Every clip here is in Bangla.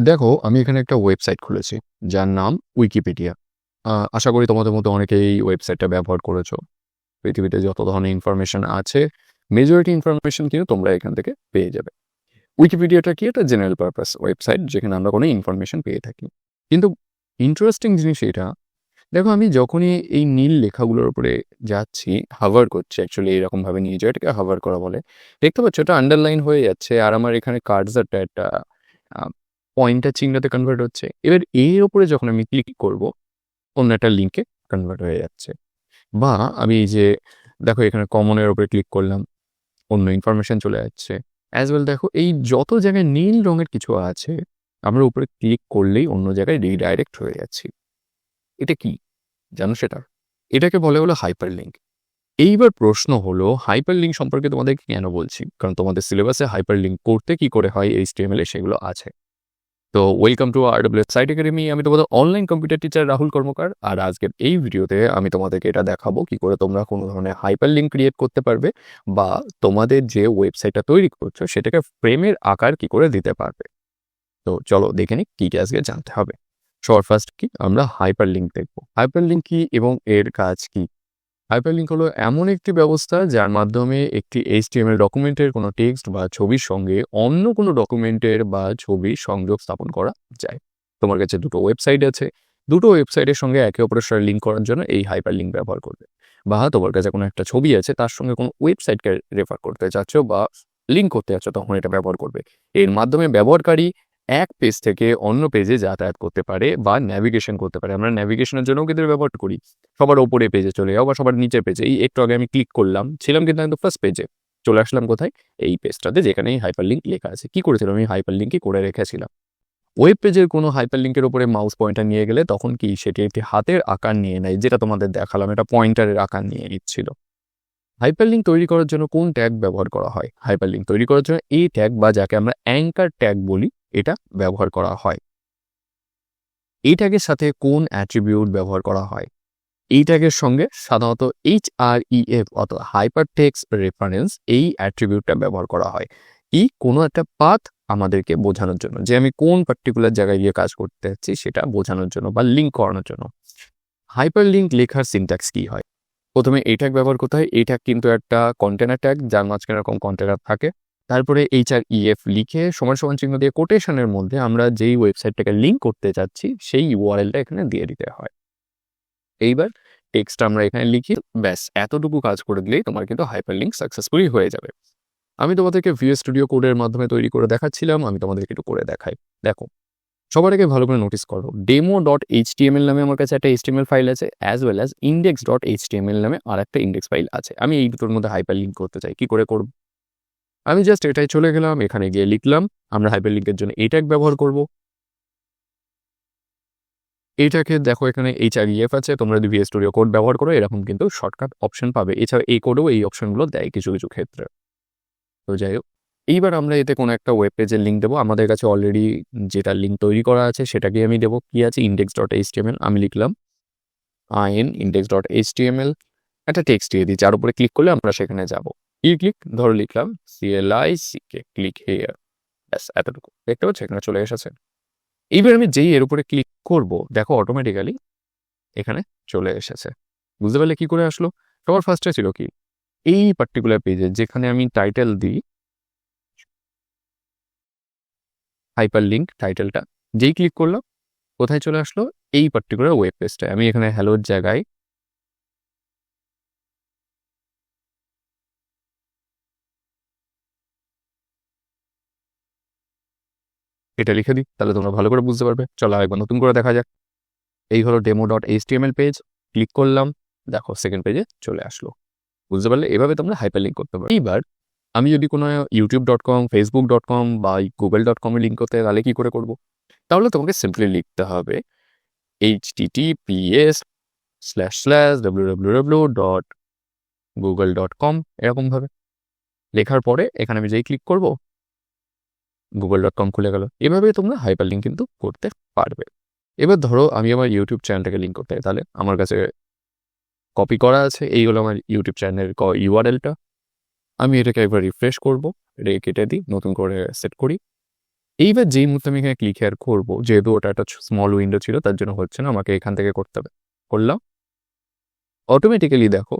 দেখো, আমি এখানে একটা ওয়েবসাইট খুলেছি যার নাম উইকিপিডিয়া। আশা করি তোমাদের মতো অনেকেই এই ওয়েবসাইটটা ব্যবহার করেছো। পৃথিবীতে যত ধরনের ইনফরমেশন আছে, মেজরিটি ইনফরমেশন কিন্তু তোমরা এখান থেকে পেয়ে যাবে। উইকিপিডিয়াটা কি? একটা জেনারেল পারপাস ওয়েবসাইট যেখানে আমরা কোনো ইনফরমেশন পেয়ে থাকি। কিন্তু ইন্টারেস্টিং জিনিস এটা, দেখো আমি যখনই এই নীল লেখাগুলোর উপরে যাচ্ছি, হাভার করছি, অ্যাকচুয়ালি এরকমভাবে নিয়ে যাওয়া, এটাকে হাভার করা বলে। দেখতে পাচ্ছ এটা আন্ডারলাইন হয়ে যাচ্ছে, আর আমার এখানে কার্সারটা একটা পয়েন্টার চিহ্নতে কনভার্ট হচ্ছে। এবার এর উপরে যখন আমি ক্লিক করব, অন্য একটা লিঙ্কে কনভার্ট হয়ে যাচ্ছে। বা আমি এই যে দেখো এখানে কমনের উপরে ক্লিক করলাম, অন্য ইনফরমেশন চলে যাচ্ছে। অ্যাজ ওয়েল দেখো এই যত জায়গায় নীল রঙের কিছু আছে, আমরা উপরে ক্লিক করলেই অন্য জায়গায় রিডাইরেক্ট হয়ে যাচ্ছি। এটা কি জানো সেটা? এটাকে বলে হলো হাইপার লিঙ্ক। এইবার প্রশ্ন হলো, হাইপার লিঙ্ক সম্পর্কে তোমাদেরকে কেন বলছি? কারণ তোমাদের সিলেবাসে হাইপার লিঙ্ক করতে কি করে হয়, HTML এ সেগুলো আছে। তো welcome to AWS site academy. আমি তোমাদের online computer teacher Rahul Karmakar. আর আজকের এই ভিডিওতে আমি তোমাদেরকে এটা দেখাবো কি করে তোমরা কোনো ধরনের হাইপার লিঙ্ক ক্রিয়েট করতে পারবে, বা তোমাদের যে ওয়েবসাইটটা তৈরি করছো সেটাকে ফ্রেমের আকার কি করে দিতে পারবে। তো চলো দেখে নিই কি আজকে জানতে হবে। সবার ফার্স্ট কি আমরা হাইপার লিঙ্ক দেখবো। হাইপার লিঙ্ক কি এবং এর কাজ কি? হাইপারলিঙ্ক হলো এমন একটি ব্যবস্থা যার মাধ্যমে একটি HTML ডকুমেন্টের কোনো টেক্সট বা ছবির সঙ্গে অন্য কোনো ডকুমেন্টের বা ছবির সংযোগ স্থাপন করা যায়। তোমার কাছে দুটো ওয়েবসাইট আছে, দুটো ওয়েবসাইটের সঙ্গে একে অপরের সাথে লিঙ্ক করার জন্য এই হাইপারলিঙ্ক ব্যবহার করবে। বা তোমার কাছে কোনো একটা ছবি আছে, তার সঙ্গে কোনো ওয়েবসাইটকে রেফার করতে চাচ্ছ বা লিঙ্ক করতে চাচ্ছ, তখন এটা ব্যবহার করবে। এর মাধ্যমে ব্যবহারকারী এক পেজ থেকে অন্য পেজে যাতায়াত করতে পারে বা ন্যাভিগেশন করতে পারে। আমরা ন্যাভিগেশনের জন্যও কিন্তু ব্যবহার করি। সবার ওপরে পেজে চলে যাও বা সবার নিচের পেজে। এই একটু আগে আমি ক্লিক করলাম, ছিলাম কিন্তু একদম ফার্স্ট পেজে, চলে আসলাম কোথায়? এই পেজটাতে যেখানে এই হাইপার লিঙ্ক লেখা আছে। কি করেছিলাম? আমি হাইপার লিঙ্কই করে রেখেছিলাম। ওয়েব পেজের কোনো হাইপার লিঙ্কের উপরে মাউস পয়েন্টার নিয়ে গেলে তখন কি সেটি একটি হাতের আকার নিয়ে নেয়, যেটা তোমাদের দেখালাম, এটা পয়েন্টারের আকার নিয়ে নিচ্ছিল। হাইপার লিঙ্ক তৈরি করার জন্য কোন ট্যাগ ব্যবহার করা হয়? হাইপার লিঙ্ক তৈরি করার জন্য এই ট্যাগ, বা যাকে আমরা অ্যাঙ্কার ট্যাগ বলি, এটা ব্যবহার করা হয়। এই ট্যাগের সাথে কোন অ্যাট্রিবিউট ব্যবহার করা হয়? এই ট্যাগের সঙ্গে সাধারণত HREF অথবা হাইপার টেক্সট রেফারেন্স, এই অ্যাট্রিবিউটটা ব্যবহার করা হয়। কি? কোনো একটা পাথ আমাদেরকে বোঝানোর জন্য, যে আমি কোন পার্টিকুলার জায়গায় গিয়ে কাজ করতে যাচ্ছি সেটা বোঝানোর জন্য বা লিঙ্ক করানোর জন্য। হাইপার লিঙ্ক লেখার সিনট্যাক্স কি হয়? প্রথমে এই ট্যাগ ব্যবহার করতে হয়। এই ট্যাগ কিন্তু একটা কন্টেনার ট্যাগ, যার মাঝখানে এরকম কন্টেনার থাকে। তারপরে HREF লিখে সমান সমান চিহ্ন দিয়ে কোটেশনের মধ্যে আমরা যেই ওয়েবসাইটটাকে লিঙ্ক করতে চাচ্ছি সেই URL-টা এখানে দিয়ে দিতে হয়। এইবার টেক্সট আমরা এখানে লিখি, ব্যাস এতটুকু কাজ করে দিলেই তোমার কিন্তু হাইপার লিঙ্ক সাকসেসফুলি হয়ে যাবে। আমি তোমাদেরকে VS স্টুডিও কোডের মাধ্যমে তৈরি করে দেখাচ্ছিলাম, আমি তোমাদেরকে একটু করে দেখাই। দেখো, সবার আগে ভালো করে নোটিস করো, demo.html নামে আমার কাছে একটা HTML ফাইল আছে, অ্যাজ ওয়েল অ্যাজ index.html নামে আর একটা ইন্ডেক্স ফাইল আছে। আমি এই দুটোর মধ্যে হাইপার লিঙ্ক করতে চাই। কি করে করব? আমি জাস্ট এটাই চলে গেলাম, এখানে গিয়ে লিখলাম আমরা হাইপার লিঙ্কের জন্য এই ট্যাগ ব্যবহার করব। এইটাকে দেখো এখানে HREF আছে, তোমরা যদি VS স্টুডিও কোড ব্যবহার করো এরকম কিন্তু শর্টকাট অপশন পাবে। এছাড়া এই কোডেও এই অপশনগুলো দেয় কিছু কিছু ক্ষেত্রে। তো যাই হোক, এইবার আমরা এতে কোনো একটা ওয়েব পেজের লিঙ্ক দেবো। আমাদের কাছে অলরেডি যেটা লিঙ্ক তৈরি করা আছে সেটাকে আমি দেবো। কি আছে? index.html। আমি লিখলাম index.html, একটা টেক্সট দিয়ে দিই, যার উপরে ক্লিক করলে আমরা সেখানে যাব। ক্লিক, ধরো লিখলাম CLICK, ক্লিক হেয়ার। ব্যাস এতটুকু। দেখতে পাচ্ছ এখানে চলে এসেছে। এইবার আমি যেই এর উপরে ক্লিক করব, দেখো অটোমেটিক্যালি এখানে চলে এসেছে। বুঝতে পারলে কি করে আসলো? সবার ফার্স্টে ছিল কি, এই পার্টিকুলার পেজে যেখানে আমি টাইটেল দিই, হাইপার লিঙ্ক টাইটেলটা, যেই ক্লিক করলাম কোথায় চলে আসলো? এই পার্টিকুলার ওয়েব পেজটায়। আমি এখানে হ্যালোর জায়গায় এটা লিখে দিই, তাহলে তোমরা ভালো করে বুঝতে পারবে। চলো আরেকবার নতুন করে দেখা যাক। এই হলো demo.html পেজ, ক্লিক করলাম, দেখো সেকেন্ড পেজে চলে আসলো। বুঝতে পারলে? এভাবে তোমরা হাইপার লিঙ্ক করতে পারো। এইবার আমি যদি কোনো youtube.com, facebook.com বা google.com এ লিঙ্ক করতে, তাহলে কি করে করব? তাহলে তোমাকে সিম্পলি লিখতে হবে https://www.google.com, এরকমভাবে লেখার পরে এখানে আমি যেই ক্লিক করব, google.com খুলে গেল। এভাবে তোমরা হাইপার লিঙ্ক কিন্তু করতে পারবে। এবার ধরো আমি আমার ইউটিউব চ্যানেলটাকে লিঙ্ক করতে চাই, তাহলে আমার কাছে কপি করা আছে, এই হলো আমার ইউটিউব চ্যানেলের URL-টা। আমি এটাকে একবার রিফ্রেশ করব, কেটে দিই, নতুন করে সেট করি। এইবার যেই মুহূর্তে আমি এখানে ক্লিক হেয়ার করবো, যেহেতু ওটা একটা স্মল উইন্ডো ছিল তার জন্য হচ্ছে না, আমাকে এখান থেকে করতে হবে। করলাম, অটোমেটিক্যালি দেখো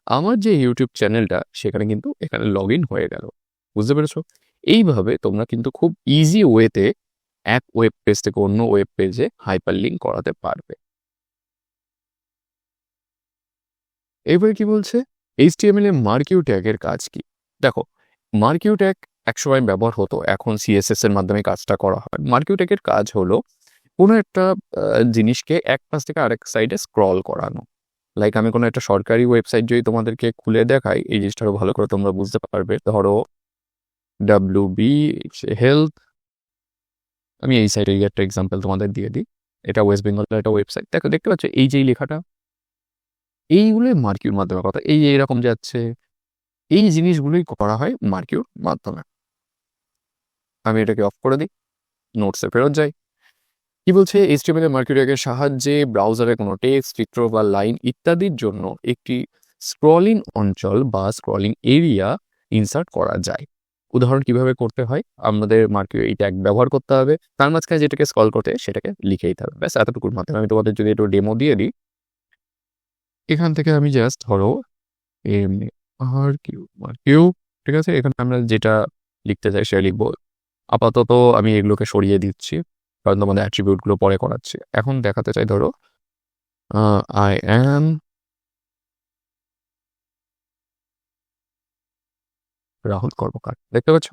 আমার যে ইউটিউব চ্যানেলটা সেখানে কিন্তু এখানে লগ ইন হয়ে গেল। বুঝতে পেরেছো? এইভাবে তোমরা কিন্তু খুব ইজি ওয়েতে এক ওয়েব পেজ থেকে অন্য ওয়েব পেজে হাইপার লিঙ্ক করাতে পারবে। এবারে কি বলছে, HTML এ মার্কিউ ট্যাগের কাজ কি? দেখো, মার্কিউ ট্যাগ একসময় ব্যবহার হতো, এখন CSS এর মাধ্যমে কাজটা করা হয়। মার্কিউ ট্যাগের কাজ হলো কোনো একটা জিনিসকে এক পাশ থেকে আরেক সাইডে স্ক্রল করানো। লাইক আমি কোনো একটা সরকারি ওয়েবসাইট যদি তোমাদেরকে খুলে দেখাই, এই জিনিসটা আরো ভালো করে তোমরা বুঝতে পারবে। ধরো WB হেলথ, আমি এই সাইটের একটা এক্সাম্পল তোমাদের দিয়ে দিই। এটা ওয়েস্ট বেঙ্গলের একটা ওয়েবসাইট। দেখো, দেখতে পাচ্ছ এই যে লেখাটা, এইগুলোই মার্কিউর মাধ্যমে কথা, এই যে এরকম যাচ্ছে, এই জিনিসগুলোই করা হয় মার্কিউর মাধ্যমে। আমি এটাকে অফ করে দিই, নোটসে ফেরত যাই। কি বলছে, HTML এর মার্কিউ ট্যাগের সাহায্যে ব্রাউজারে কোনো টেক্সট, চিত্র বা লাইন ইত্যাদির জন্য একটি স্ক্রলিং অঞ্চল বা স্ক্রলিং এরিয়া ইনসার্ট করা যায়। উদাহরণ কিভাবে করতে হয়, আমাদের মার্কিউ এই ট্যাগ ব্যবহার করতে হবে, তার মাঝখানে যেটাকে স্ক্রল করতে সেটাকে লিখে দিতে হবে। ব্যাস এতটুকুর মাধ্যমে আমি তোমাদের যদি একটু ডেমো দিয়ে দিই, এখান থেকে আমি জাস্ট ধরো এমনি মার্কিউ, ঠিক আছে, এখানে আমরা যেটা লিখতে চাই সেটা লিখবো। আপাতত আমি এগুলোকে সরিয়ে দিচ্ছি কারণ তোমাদের অ্যাট্রিবিউটগুলো পরে করাচ্ছি। এখন দেখাতে চাই, ধরো আই অ্যাম রাহুল কর্মকার, দেখতে পাচ্ছ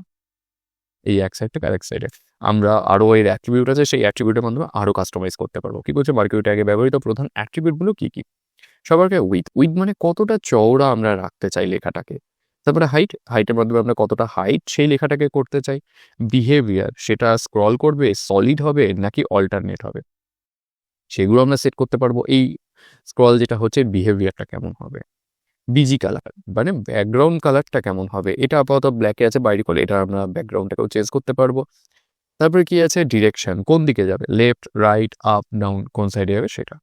এই এক সাইড থেকে আরেক সাইডে আমরা আরো এর অ্যাট্রিবিউট আছে, সেই অ্যাট্রিবিউটের মাধ্যমে আরো কাস্টমাইজ করতে পারবো। কি বলছে, মার্কিউ ট্যাগে ব্যবহৃত প্রধান অ্যাট্রিবিউটগুলো কি কি? সবার আগে উইথ মানে কতটা চওড়া আমরা রাখতে চাই লেখাটাকে। তারপরে হাইটের মাধ্যমে আমরা কতটা হাইট সেই লেখাটাকে করতে চাই। বিহেভিয়ার, সেটা স্ক্রল করবে, সলিড হবে নাকি অল্টারনেট হবে, সেগুলো আমরা সেট করতে পারবো। এই স্ক্রল যেটা হচ্ছে বিহেভিয়ারটা কেমন হবে। বিজি কালার মানে ব্যাকগ্রাউন্ড কালারটা কেমন হবে, এটা আপাতত ব্ল্যাকে আছে বাইরে করে, এটা আমরা ব্যাকগ্রাউন্ডটাকেও চেঞ্জ করতে পারবো। তারপরে কি আছে, ডিরেকশন, কোন দিকে যাবে, লেফট, রাইট, আপ, ডাউন, কোন সাইডে যাবে সেটা।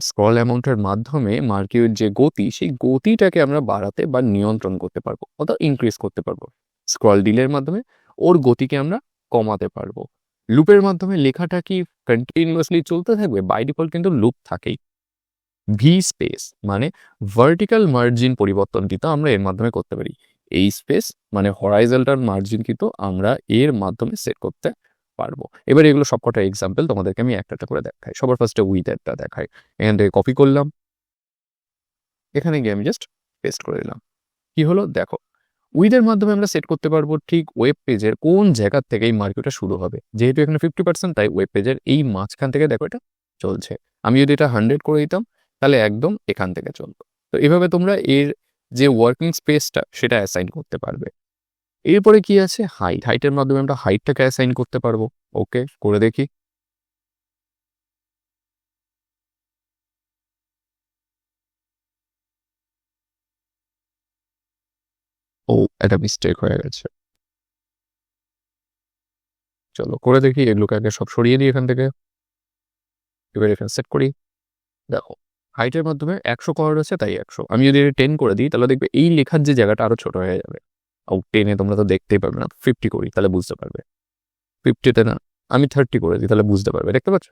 স্ক্রল অ্যামাউন্টের মাধ্যমে মার্কিউর যে গতি, সেই গতিটাকে আমরা বাড়াতে বা নিয়ন্ত্রণ করতে পারবো অর্থাৎ ইনক্রিজ করতে পারবো। স্ক্রল ডিলের মাধ্যমে ওর গতিকে আমরা কমাতে পারবো। লুপের মাধ্যমে লেখাটা কি কন্টিনিউয়াসলি চলতে থাকবে, বাই ডিফল্ট কিন্তু লুপ থাকেই। ভি স্পেস মানে ভার্টিক্যাল মার্জিন পরিবর্তন কিন্তু আমরা এর মাধ্যমে করতে পারি। এই স্পেস মানে হরাইজন্টাল মার্জিন কিন্তু আমরা এর মাধ্যমে সেট করতে পারবো। এবার এগুলো সবকটা এক্সাম্পল তোমাদেরকে আমি একটা করে দেখাই। সবার ফার্স্টে উইথেরটা দেখাই, এখান থেকে কপি করলাম, এখানে গিয়ে আমি জাস্ট পেস্ট করে দিলাম। কি হলো দেখো, উইথের মাধ্যমে আমরা সেট করতে পারবো ঠিক ওয়েব পেজের কোন জায়গা থেকে এই মার্কিউটা শুরু হবে। যেহেতু এখানে 50%, তাই ওয়েব পেজের এই মাঝখান থেকে দেখো এটা চলছে। আমি যদি এটা 100 করে দিতাম তাহলে একদম এখান থেকে চলতো। তো এভাবে তোমরা এর যে ওয়ার্কিং স্পেসটা সেটা অ্যাসাইন করতে পারবে। এরপরে কি আছে, হাইটের মাধ্যমে আমরা হাইটটাকে অ্যাসাইন করতে পারবো। ওকে, করে দেখি। ও, এটা মিস্টেক হয়ে গেছে, চলো করে দেখি। এগুলোকে আগে সব সরিয়ে দিই এখান থেকে, এবার এখানে সেট করি। দেখো, হাইটের মাধ্যমে 100 করা রয়েছে, তাই 100। আমি যদি 10 করে দিই তাহলে দেখবে এই লেখার যে জায়গাটা আরো ছোট হয়ে যাবে। ও 10-এ তোমরা তো দেখতেই পারবে না, 50 করি তাহলে বুঝতে পারবে। 50-তে না, আমি 30 করে দিই তাহলে বুঝতে পারবে। দেখতে পাচ্ছ,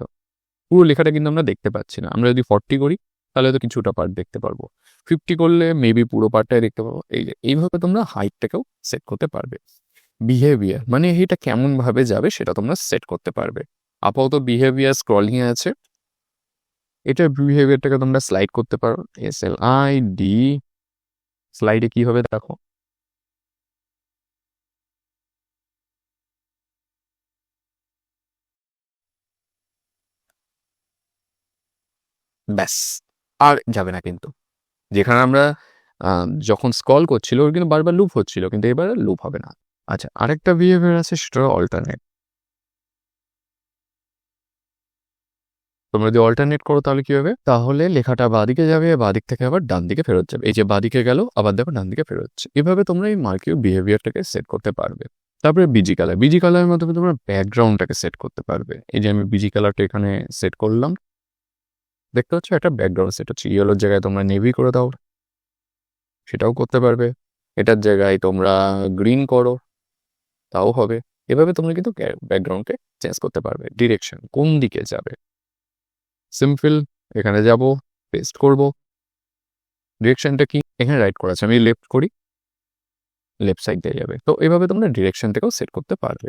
পুরো লেখাটা কিন্তু আমরা দেখতে পাচ্ছি না। আমরা যদি 40 করি তাহলে হয়তো কিছুটা পার্ট দেখতে পারবো, 50 করলে মেবি পুরো পার্টটাই দেখতে পাবো। এই যে এইভাবে তোমরা হাইটটাকেও সেট করতে পারবে। বিহেভিয়ার মানে এটা কেমন ভাবে যাবে সেটা তোমরা সেট করতে পারবে। আপাতত বিহেভিয়ার স্ক্রলিং এ আছে, এটা বিহেভিয়ারটাকে তোমরা স্লাইড করতে পারো। SLID, স্লাইডে কি হবে দেখো, ব্যাস আর যাবে না কিন্তু। যেখানে আমরা যখন স্ক্রল করছিল ওর কিন্তু বারবার লুপ হচ্ছিল, কিন্তু এবার লুপ হবে না। আচ্ছা, আরেকটা বিহেভিয়ার আছে, সেটা অল্টারনেট। তোমরা যদি অল্টারনেট করো তাহলে কি হবে, তাহলে লেখাটা বাঁদিকে যাবে, বাঁদিক থেকে আবার ডান দিকে ফেরত যাবে। এই যে বাঁদিকে গেল আবার দেখো ডান দিকে ফেরত যাচ্ছে। এভাবে তোমরা এই মার্কিউ বিহেভিয়ারটাকে সেট করতে পারবে। তারপরে বিজি কালারের মাধ্যমে তোমরা ব্যাকগ্রাউন্ডটাকে সেট করতে পারবে। এই যে আমি বিজি কালারটা এখানে সেট করলাম, দেখতে পাচ্ছ একটা ব্যাকগ্রাউন্ড সেট হচ্ছে। ইয়েলোর জায়গায় তোমরা নেভি করে দাও, সেটাও করতে পারবে। এটার জায়গায় তোমরা গ্রিন করো, তাও হবে। এভাবে তোমরা কিন্তু ব্যাকগ্রাউন্ডে চেঞ্জ করতে পারবে। ডিরেকশন কোন দিকে যাবে, সিম্পল, এখানে যাব, পেস্ট করব। ডিরেকশনটা কি, এখানে রাইট করা আছে, আমি লেফট করি, লেফট সাইড দিয়ে যাবে। তো এভাবে তোমরা ডিরেকশনটাকেও সেট করতে পারবে।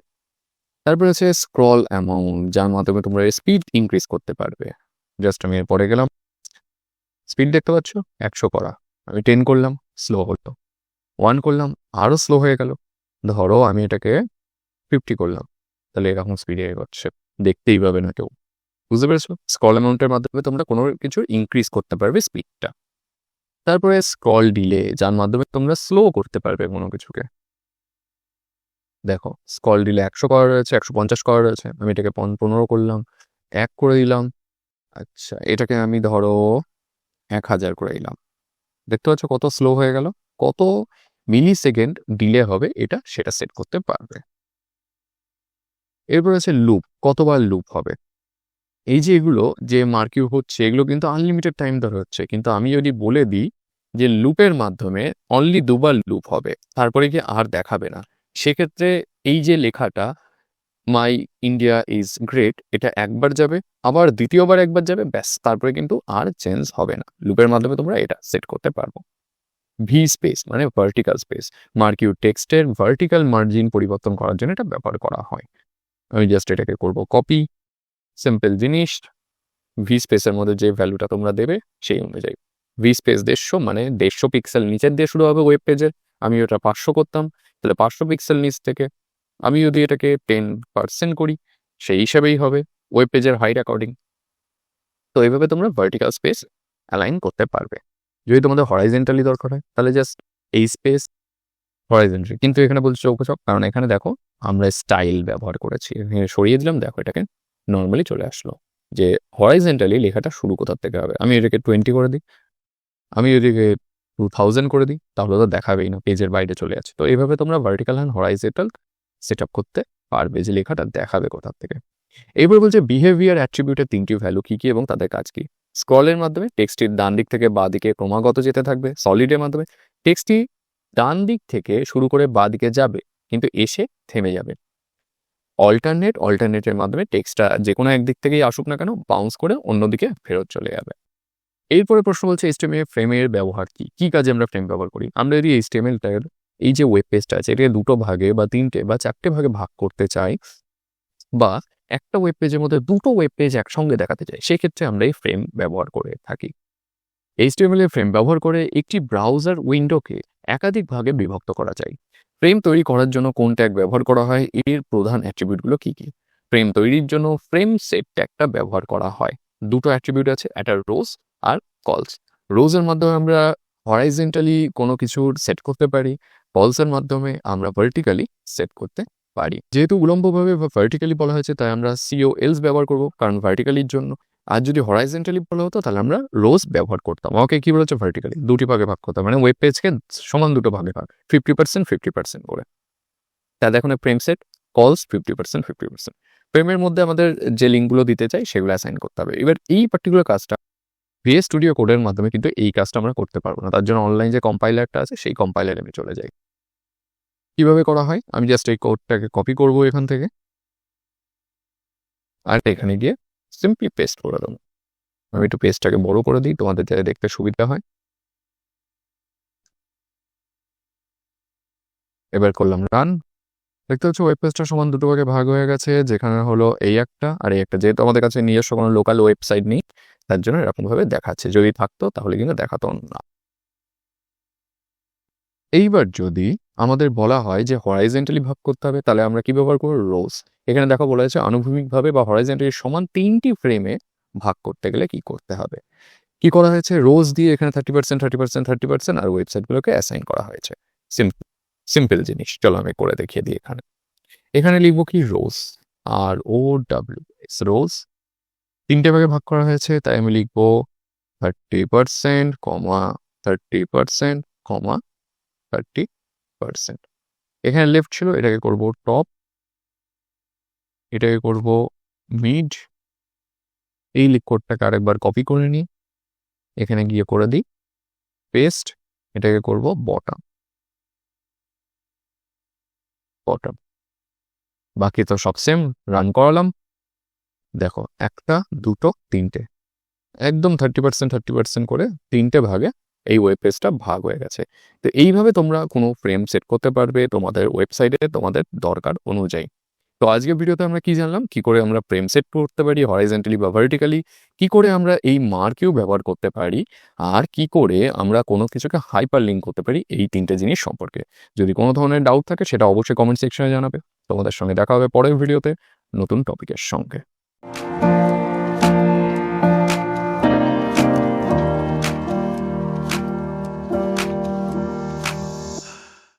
তারপরে আছে স্ক্রল অ্যামাউন্ট, যার মাধ্যমে তোমরা স্পিড ইনক্রিজ করতে পারবে। জাস্ট আমি এরপরে গেলাম, স্পিড দেখতে পাচ্ছ 100 করা, আমি 10 করলাম, স্লো হলো, 1 করলাম, আরও স্লো হয়ে গেল। ধরো আমি এটাকে 50 করলাম, তাহলে এরকম স্পিডে এগোচ্ছে, দেখতেই পাবে না কেউ। বুঝতে পেরেছো? স্ক্রল অ্যামাউন্টের মাধ্যমে তোমরা কোনো কিছু ইনক্রিজ করতে পারবে স্পিডটা। তারপরে স্ক্রল ডিলে, যার মাধ্যমে তোমরা স্লো করতে পারবে কোনো কিছুকে। দেখো স্ক্রল ডিলে 100 করা রয়েছে, 150 করা রয়েছে, আমি এটাকে 15 করলাম, 1 করে দিলাম। আচ্ছা, এটাকে আমি ধরো 1000 করে দিলাম। দেখতে পাচ্ছ কত স্লো হয়ে গেল, কত মিলি সেকেন্ড ডিলে হবে এটা সেটা সেট করতে পারবে। এরপর আছে লুপ, কতবার লুপ হবে। এই যে এগুলো যে মার্কিউ হচ্ছে, এগুলো কিন্তু আনলিমিটেড টাইম ধরে হচ্ছে, কিন্তু আমি যদি বলে দিই যে লুপের মাধ্যমে অনলি 2বার লুপ হবে, তারপরে কি আর দেখাবে না, সেক্ষেত্রে এই যে লেখাটা মাই ইন্ডিয়া ইজ গ্রেট, এটা একবার যাবে, আবার দ্বিতীয়বার একবার যাবে, ব্যাস, তারপরে কিন্তু আর চেঞ্জ হবে না। লুপের মাধ্যমে তোমরা এটা সেট করতে পারবো। ভি স্পেস মানে ভার্টিক্যাল স্পেস, মার্কিউ টেক্সটের ভার্টিক্যাল মার্জিন পরিবর্তন করার জন্য এটা ব্যবহার করা হয়। আমি জাস্ট এটাকে করব কপি, সিম্পল জিনিস। ভি স্পেসের মধ্যে যে ভ্যালুটা তোমরা দেবে সেই অনুযায়ী। ভি স্পেস 150 মানে 150 পিক্সেল নিচের দিয়ে শুরু হবে ওয়েব পেজের, আমি ওটা 500 করতাম, তাহলে 500 পিক্সেল নিচ থেকে। আমি যদি এটাকে 10% করি, সেই হিসাবেই হবে ওয়েব পেজের হাইট অ্যাকর্ডিং। তো এইভাবে তোমরা ভার্টিক্যাল স্পেস অ্যালাইন করতে পারবে। যদি তোমাদের হরাইজেন্টালি দরকার হয় তাহলে জাস্ট এই স্পেস হরাইজেন্টালি, কিন্তু এখানে বলছে চৌকোচক, কারণ এখানে দেখো আমরা স্টাইল ব্যবহার করেছি, এখানে সরিয়ে দিলাম, দেখো এটাকে নর্মালি চলে আসলো যে হরাইজেন্টালি লেখাটা শুরু কোথার থেকে হবে। আমি এটাকে 20 করে দিই, আমি এদিকে 2000 করে দিই, তাহলে তো দেখাবেই না, পেজের বাইরে চলে যাচ্ছে। তো এইভাবে তোমরা vertical and horizontal set up করতে পারবে যে লেখাটা দেখাবে কোথার থেকে। এবার বলছে বিহেভিয়ার অ্যাট্রিবিউটের 3টি ভ্যালু কী কী এবং তাদের কাজ কী। স্ক্রলের মাধ্যমে টেক্সটির ডান দিক থেকে বাঁ দিকে ক্রমাগত যেতে থাকবে। সলিডের মাধ্যমে টেক্সটটি ডান দিক থেকে শুরু করে বাঁ দিকে যাবে, কিন্তু এসে থেমে যাবে। অল্টারনেটের মাধ্যমে টেক্সটটা যে কোনো একদিক থেকেই আসুক না কেন, বাউন্স করে অন্যদিকে ফেরত চলে যাবে। এরপরে প্রশ্ন বলছে এইচটিএমএল ফ্রেমের ব্যবহার কী কী কাজে আমরা ফ্রেম ব্যবহার করি। আমরা যদি এইচটিএমএলটার এই যে ওয়েব পেজটা আছে এটাকে 2টো ভাগে বা 3টে বা 4টে ভাগে ভাগ করতে চাই, বা একটা ওয়েব পেজের মধ্যে 2টো ওয়েব পেজ একসঙ্গে দেখাতে চাই, সেক্ষেত্রে আমরা এই ফ্রেম ব্যবহার করে থাকি। এইচটিএমএল এর ফ্রেম ব্যবহার করে একটি ব্রাউজার উইন্ডোকে একাধিক ভাগে বিভক্ত করা যায়। ফ্রেম তৈরি করার জন্য কোন ট্যাগ ব্যবহার করা হয়, এর প্রধান অ্যাট্রিবিউটগুলো কী কী। ফ্রেম তৈরির জন্য ফ্রেম সেট ট্যাগটা ব্যবহার করা হয়। 2টো অ্যাট্রিবিউট আছে, একটা রোজ আর কলস। রোজের মাধ্যমে আমরা হরাইজেন্টালি কোনো কিছু সেট করতে পারি, কলসের মাধ্যমে আমরা ভার্টিক্যালি সেট করতে পারি। যেহেতু উলম্বভাবে বা ভার্টিক্যালি বলা হয়েছে তাই আমরা COLs ব্যবহার করব, কারণ ভার্টিক্যালির জন্য। আর যদি হরাইজেন্টালি বলা হতো তাহলে আমরা রোজ ব্যবহার করতাম। ওকে কি বলেছে, ভার্টিক্যালি 2টি ভাগে ভাগ করতাম, মানে ওয়েব পেজকে সমান 2টো ভাগে ভাগ, 50% 50% করে। তাহলে এখন ফ্রেম সেট, কলস 50% 50%। ফ্রেমের মধ্যে আমাদের যে লিঙ্কগুলো দিতে চাই সেগুলো অ্যাসাইন করতে হবে। এবার এই পার্টিকুলার কাজটা VS স্টুডিও কোডের মাধ্যমে কিন্তু এই কাজটা আমরা করতে পারবো না, তার জন্য অনলাইন যে কম্পাইলারটা আছে সেই কম্পাইলারে আমি চলে যাই। কিভাবে করা হয়, আমি জাস্ট এই কোডটাকে কপি করব এখান থেকে, আর এখানে গিয়ে সিম্পলি পেস্ট করে দেবো। আমি একটু পেজটাকে বড় করে দিই, তোমাদের যাতে দেখতে সুবিধা হয়। এবার করলাম রান, দেখতে হচ্ছে ওয়েব পেজটা সমান 2টো ভাগে ভাগ হয়ে গেছে, যেখানে হলো এই একটা আর এই একটা। যেহেতু আমাদের কাছে নিজস্ব কোনো লোকাল ওয়েবসাইট নেই, তার জন্য এরকমভাবে দেখাচ্ছে, যদি থাকতো তাহলে কিন্তু দেখাতো না। এইবার যদি আমাদের বলা হয় যে হরাইজেন্টালি ভাগ করতে হবে, তাহলে আমরা কি ব্যবহার করব, রোজ। এখানে দেখো বলা হয়েছে আনুভূমিকভাবে বা হরাইজেন্টালি সমান 3টি ফ্রেমে ভাগ করতে গেলে কি করতে হবে। কি করা হয়েছে, রোজ দিয়ে এখানে 30% 30% 30% আর ওয়েবসাইটগুলোকে অ্যাসাইন করা হয়েছে। সিম্পল জিনিস, চলো আমি করে দেখিয়ে দিই। এখানে লিখবো কি, রোজ, ROWS, রোজ 3টে ভাগে ভাগ করা হয়েছে, তাই আমি লিখবো 30%, 30%, 30%। এখানে লেফট ছিল, এটাকে করব টপ, এটাকে করব মিড। এই কোডটাকে আরেকবার কপি করে নিই, এখানে গিয়ে করে দিই পেস্ট, এটাকে করব বটম। বাকি তো সব সেম। রান করালাম, দেখো 1টা 2টো 3টে, একদম 30% করে 3টে ভাগে এই ওয়েব পেজটা ভাগ হয়ে গেছে। তো এইভাবে তোমরা কোনো ফ্রেম সেট করতে পারবে তোমাদের ওয়েবসাইটে তোমাদের দরকার অনুযায়ী। তো আজকের ভিডিওতে আমরা কি জানলাম, কি করে আমরা ফ্রেম সেট করতে পারি হরাইজন্টালি বা ভার্টিক্যালি, কি করে আমরা এই মার্কেও ব্যবহার করতে পারি, আর কি করে আমরা কোনো কিছুকে হাইপার লিঙ্ক করতে পারি, এই 3টে জিনিস সম্পর্কে। যদি কোনো ধরনের ডাউট থাকে সেটা অবশ্যই কমেন্ট সেকশনে জানাবে। তোমাদের সঙ্গে দেখা হবে পরের ভিডিওতে নতুন টপিকের সঙ্গে।